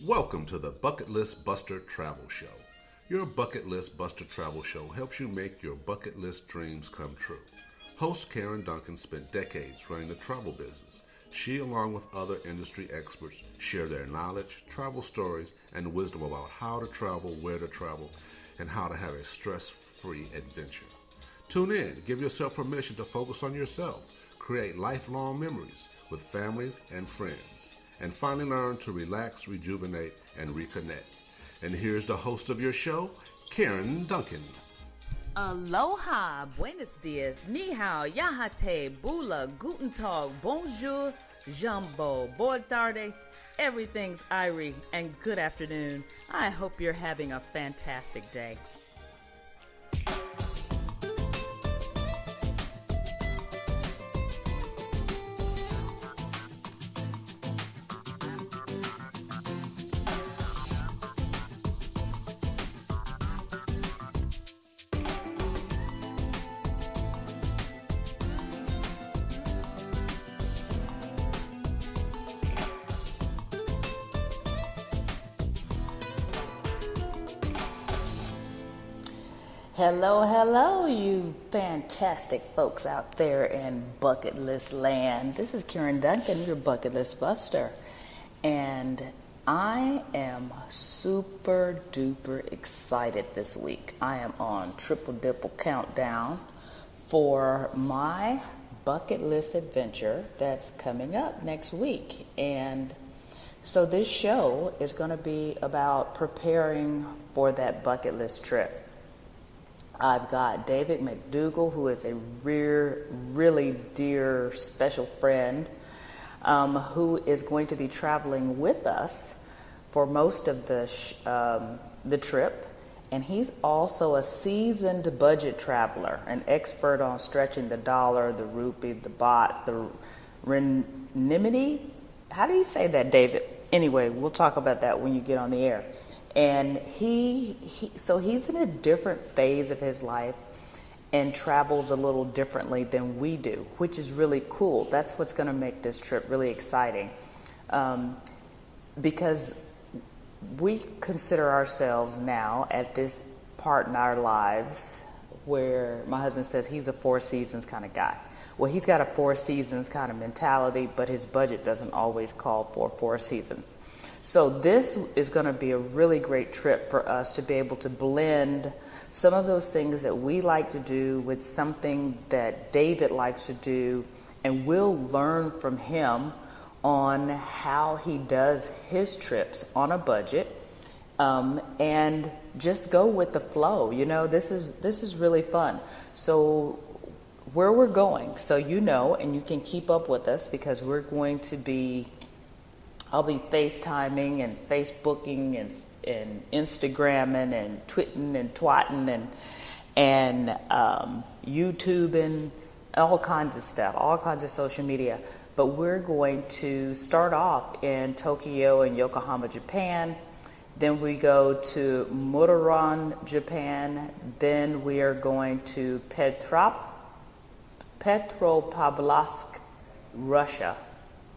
Welcome to the Bucket List Buster Travel Show. Your Bucket List Buster Travel Show helps you make your bucket list dreams come true. Host Karen Duncan spent decades running the travel business. She, along with other industry experts, share their knowledge, travel stories, and wisdom about how to travel, where to travel, and how to have a stress-free adventure. Tune in, give yourself permission to focus on yourself, create lifelong memories with families and friends, and finally learn to relax, rejuvenate, and reconnect. And here's the host of your show, Karen Duncan. Aloha, buenos dias, ni hao, yahate, bula, guten tag, bonjour, jumbo, boa tarde, everything's Irie, and good afternoon. I hope you're having a fantastic day. Hello, you fantastic folks out there in Bucket List Land. This is Karen Duncan, your Bucket List Buster. And I am super duper excited this week. I am on triple dipple countdown for my bucket list adventure that's coming up next week. And so this show is going to be about preparing for that bucket list trip. I've got David McDougal, who is a really dear, special friend, who is going to be traveling with us for most of the trip. And he's also a seasoned budget traveler, an expert on stretching the dollar, the rupee, the baht, the renminbi. How do you say that, David? Anyway, we'll talk about that when you get on the air. And so he's in a different phase of his life and travels a little differently than we do, which is really cool. That's what's going to make this trip really exciting, because we consider ourselves now at this part in our lives where my husband says he's a four seasons kind of guy. Well, he's got a four seasons kind of mentality, but his budget doesn't always call for four seasons. So this is going to be a really great trip for us to be able to blend some of those things that we like to do with something that David likes to do, and we'll learn from him on how he does his trips on a budget, and just go with the flow. You know, this is really fun. So where we're going, so you know, and you can keep up with us, because we're going to be I'll be FaceTiming and Facebooking and Instagramming and twitting and twatting and YouTubing, all kinds of stuff, all kinds of social media. But we're going to start off in Tokyo and Yokohama, Japan. Then we go to Muroran, Japan. Then we are going to Petropavlovsk, Russia.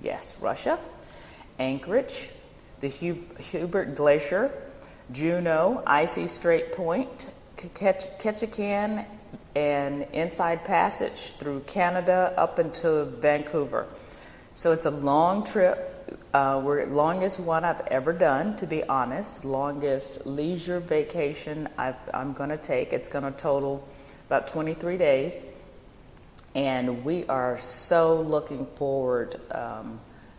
Yes, Russia. Anchorage, the Hubert Glacier, Juneau, Icy Strait Point, Ketchikan, and Inside Passage through Canada up into Vancouver. So it's a long trip. We're longest one I've ever done, to be honest. Longest leisure vacation I'm going to take. It's going to total about 23 days. And we are so looking forward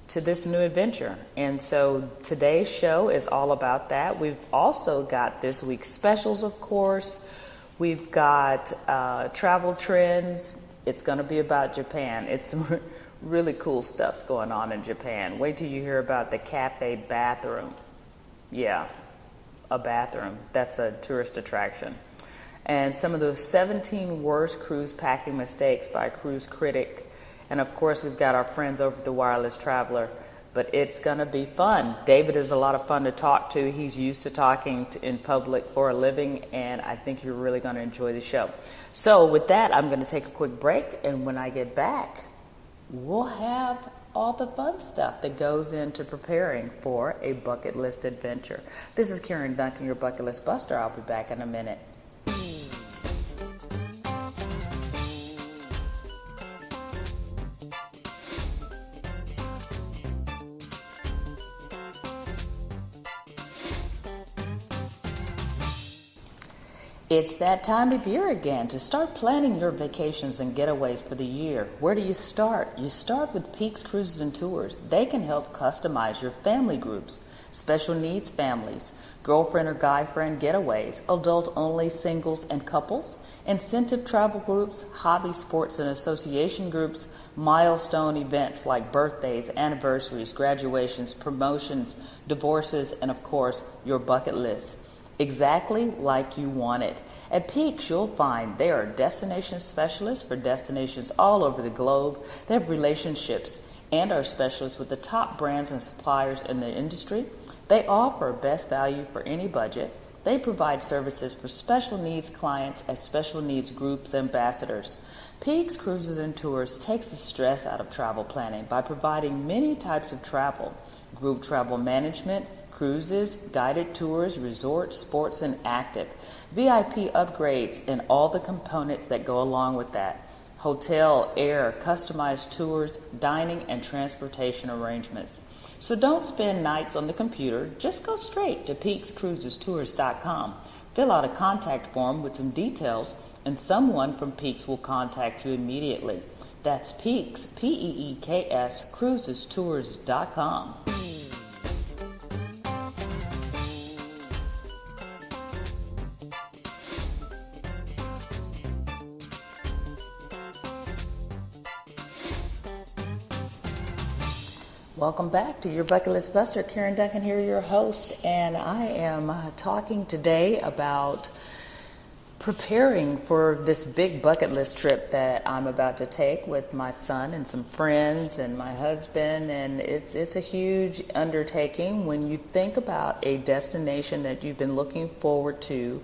to this new adventure. And so today's show is all about that. We've also got this week's specials, of course. We've got travel trends. It's going to be about Japan. It's really cool stuff's going on in Japan. Wait till you hear about the cafe bathroom. Yeah, a bathroom. That's a tourist attraction. And some of the 17 worst cruise packing mistakes by a cruise critic. And of course, we've got our friends over at the Wireless Traveler, but it's going to be fun. David is a lot of fun to talk to. He's used to talking in public for a living, and I think you're really going to enjoy the show. So with that, I'm going to take a quick break, and when I get back, we'll have all the fun stuff that goes into preparing for a bucket list adventure. This is Karen Duncan, your bucket list buster. I'll be back in a minute. It's that time of year again to start planning your vacations and getaways for the year. Where do you start? You start with Peaks Cruises and Tours. They can help customize your family groups, special needs families, girlfriend or guy friend getaways, adult only singles and couples, incentive travel groups, hobby sports and association groups, milestone events like birthdays, anniversaries, graduations, promotions, divorces, and of course, your bucket list. Exactly like you want it. At Peaks, you'll find they are destination specialists for destinations all over the globe. They have relationships and are specialists with the top brands and suppliers in the industry. They offer best value for any budget. They provide services for special needs clients as special needs groups ambassadors. Peaks Cruises and Tours takes the stress out of travel planning by providing many types of travel, group travel management, cruises, guided tours, resorts, sports, and active, VIP upgrades, and all the components that go along with that. Hotel, air, customized tours, dining, and transportation arrangements. So don't spend nights on the computer. Just go straight to peakscruisestours.com. Fill out a contact form with some details, and someone from Peaks will contact you immediately. That's Peaks, P-E-E-K-S, cruisestours.com. Welcome back to your Bucket List Buster. Karen Duncan here, your host, and I am talking today about preparing for this big bucket list trip that I'm about to take with my son and some friends and my husband, and it's a huge undertaking when you think about a destination that you've been looking forward to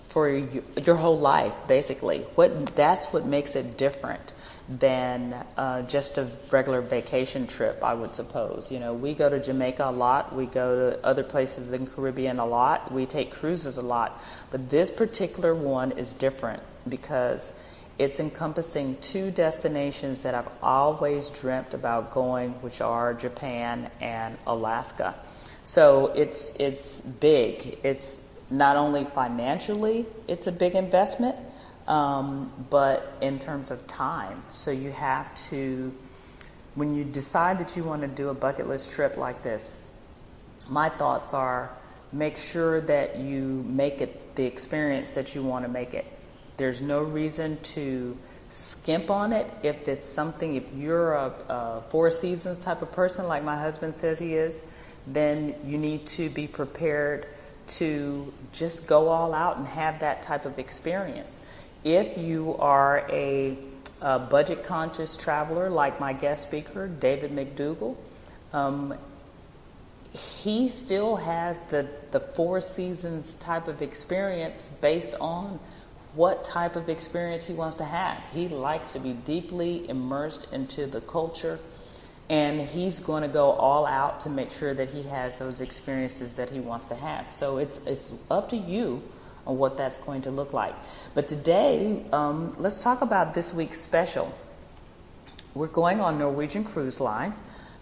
for your whole life, basically. That's what makes it different than just a regular vacation trip, I would suppose. You know, we go to Jamaica a lot, we go to other places in the Caribbean a lot, we take cruises a lot, but this particular one is different because it's encompassing two destinations that I've always dreamt about going, which are Japan and Alaska. So it's big. It's not only financially, it's a big investment, but in terms of time. So you have to, when you decide that you want to do a bucket list trip like this, my thoughts are make sure that you make it the experience that you want to make it. There's no reason to skimp on it if it's something, if you're a Four Seasons type of person like my husband says he is, then you need to be prepared to just go all out and have that type of experience. If you are a budget-conscious traveler like my guest speaker, David McDougal, he still has the Four Seasons type of experience based on what type of experience he wants to have. He likes to be deeply immersed into the culture, and he's going to go all out to make sure that he has those experiences that he wants to have. So it's up to you on what that's going to look like. But today, let's talk about this week's special. We're going on Norwegian Cruise Line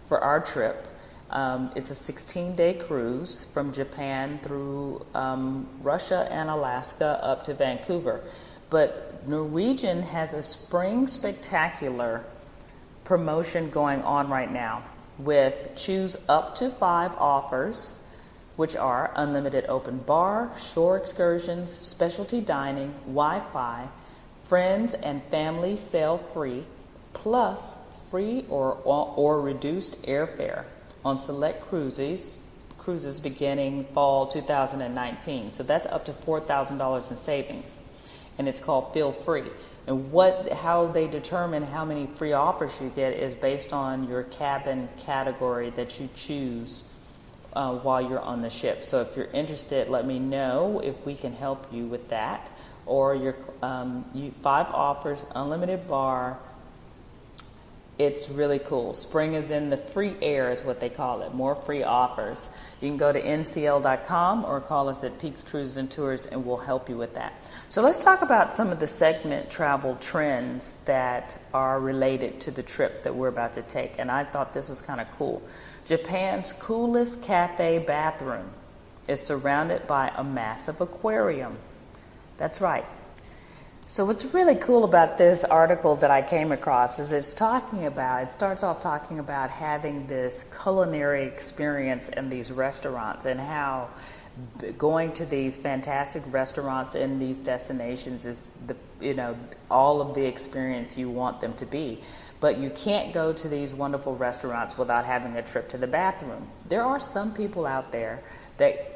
for our trip. It's a 16-day cruise from Japan through Russia and Alaska up to Vancouver. But Norwegian has a spring spectacular promotion going on right now with choose up to 5 offers, which are unlimited open bar, shore excursions, specialty dining, Wi-Fi, friends and family sail free, plus free or reduced airfare on select cruises beginning fall 2019. So that's up to $4,000 in savings, and it's called Feel Free. And how they determine how many free offers you get is based on your cabin category that you choose while you're on the ship. So if you're interested, let me know if we can help you with that. Or your 5 offers, unlimited bar, It's really cool. Spring is in the free air is what they call it. More free offers. You can go to ncl.com or call us at Peaks Cruises and Tours and we'll help you with that. So let's talk about some of the segment travel trends that are related to the trip that we're about to take. And I thought this was kind of cool. Japan's coolest cafe bathroom is surrounded by a massive aquarium. That's right. So what's really cool about this article that I came across is it starts off talking about having this culinary experience in these restaurants and how going to these fantastic restaurants in these destinations is all of the experience you want them to be. But you can't go to these wonderful restaurants without having a trip to the bathroom. There are some people out there that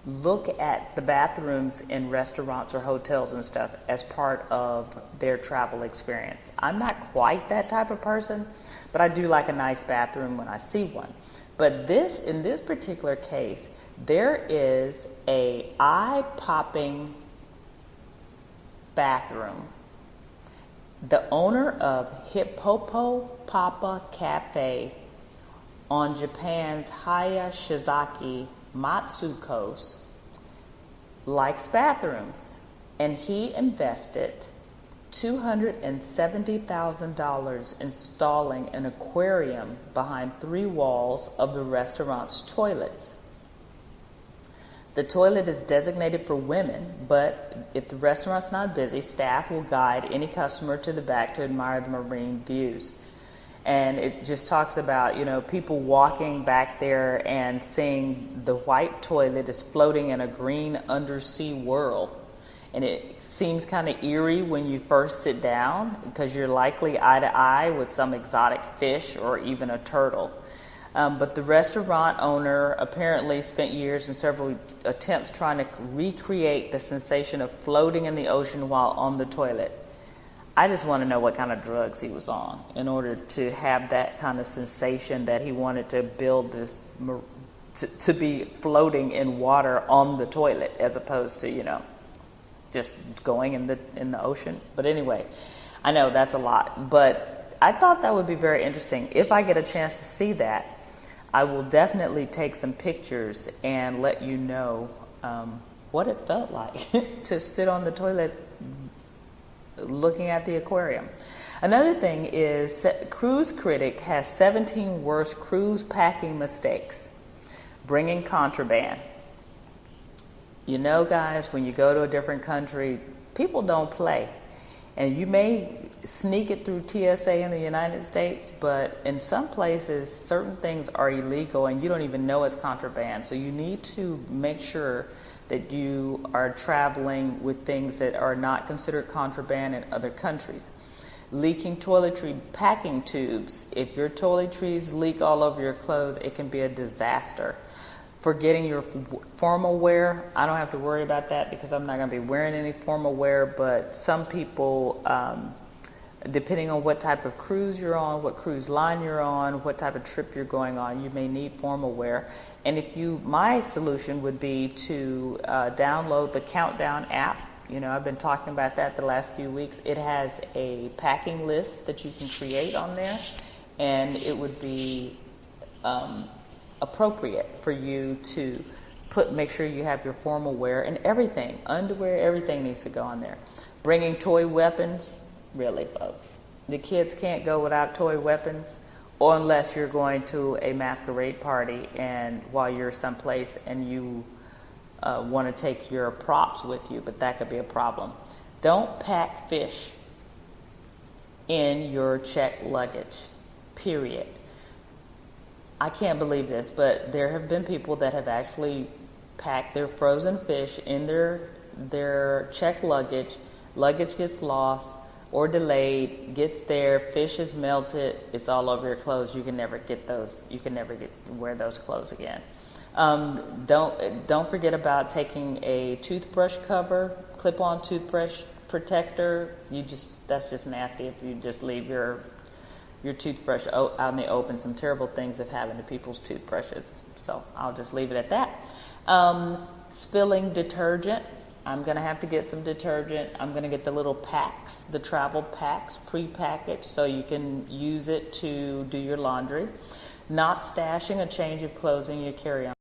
look at the bathrooms in restaurants or hotels and stuff as part of their travel experience. I'm not quite that type of person, but I do like a nice bathroom when I see one. But in this particular case, there is a eye-popping bathroom. The owner of Hippopo Papa Cafe on Japan's Hayashizaki Matsu Coast likes bathrooms, and he invested $270,000 installing an aquarium behind 3 walls of the restaurant's toilets. The toilet is designated for women, but if the restaurant's not busy, staff will guide any customer to the back to admire the marine views. And it just talks about, people walking back there and seeing the white toilet is floating in a green undersea world. And it seems kind of eerie when you first sit down because you're likely eye to eye with some exotic fish or even a turtle. But the restaurant owner apparently spent years and several attempts trying to recreate the sensation of floating in the ocean while on the toilet. I just want to know what kind of drugs he was on in order to have that kind of sensation that he wanted to build this, to be floating in water on the toilet as opposed to, just going in the ocean. But anyway, I know that's a lot, but I thought that would be very interesting. If I get a chance to see that, I will definitely take some pictures and let you know what it felt like to sit on the toilet looking at the aquarium. Another thing is Cruise Critic has 17 worst cruise packing mistakes. Bringing contraband. Guys, when you go to a different country, people don't play. And you may sneak it through TSA in the United States, but in some places, certain things are illegal and you don't even know it's contraband. So you need to make sure that you are traveling with things that are not considered contraband in other countries. Leaking toiletry packing tubes. If your toiletries leak all over your clothes, it can be a disaster. Forgetting your formal wear. I don't have to worry about that because I'm not going to be wearing any formal wear, but some people, depending on what type of cruise you're on, what cruise line you're on, what type of trip you're going on, you may need formal wear. And my solution would be to download the Countdown app. I've been talking about that the last few weeks. It has a packing list that you can create on there, and it would be appropriate for you to make sure you have your formal wear and everything, underwear, everything needs to go on there. Bringing toy weapons, really, folks. The kids can't go without toy weapons. Or unless you're going to a masquerade party and while you're someplace and you want to take your props with you, but that could be a problem. Don't pack fish in your checked luggage, period. I can't believe this, but there have been people that have actually packed their frozen fish in their checked luggage. Luggage gets lost or delayed, gets there, fish is melted, it's all over your clothes. You can never get those. You can never wear those clothes again. Don't forget about taking a toothbrush cover, clip-on toothbrush protector. That's just nasty if you just leave your toothbrush out in the open. Some terrible things have happened to people's toothbrushes. So I'll just leave it at that. Spilling detergent. I'm going to have to get some detergent. I'm going to get the little packs, the travel packs, pre-packaged, so you can use it to do your laundry. Not stashing a change of clothes in your carry-on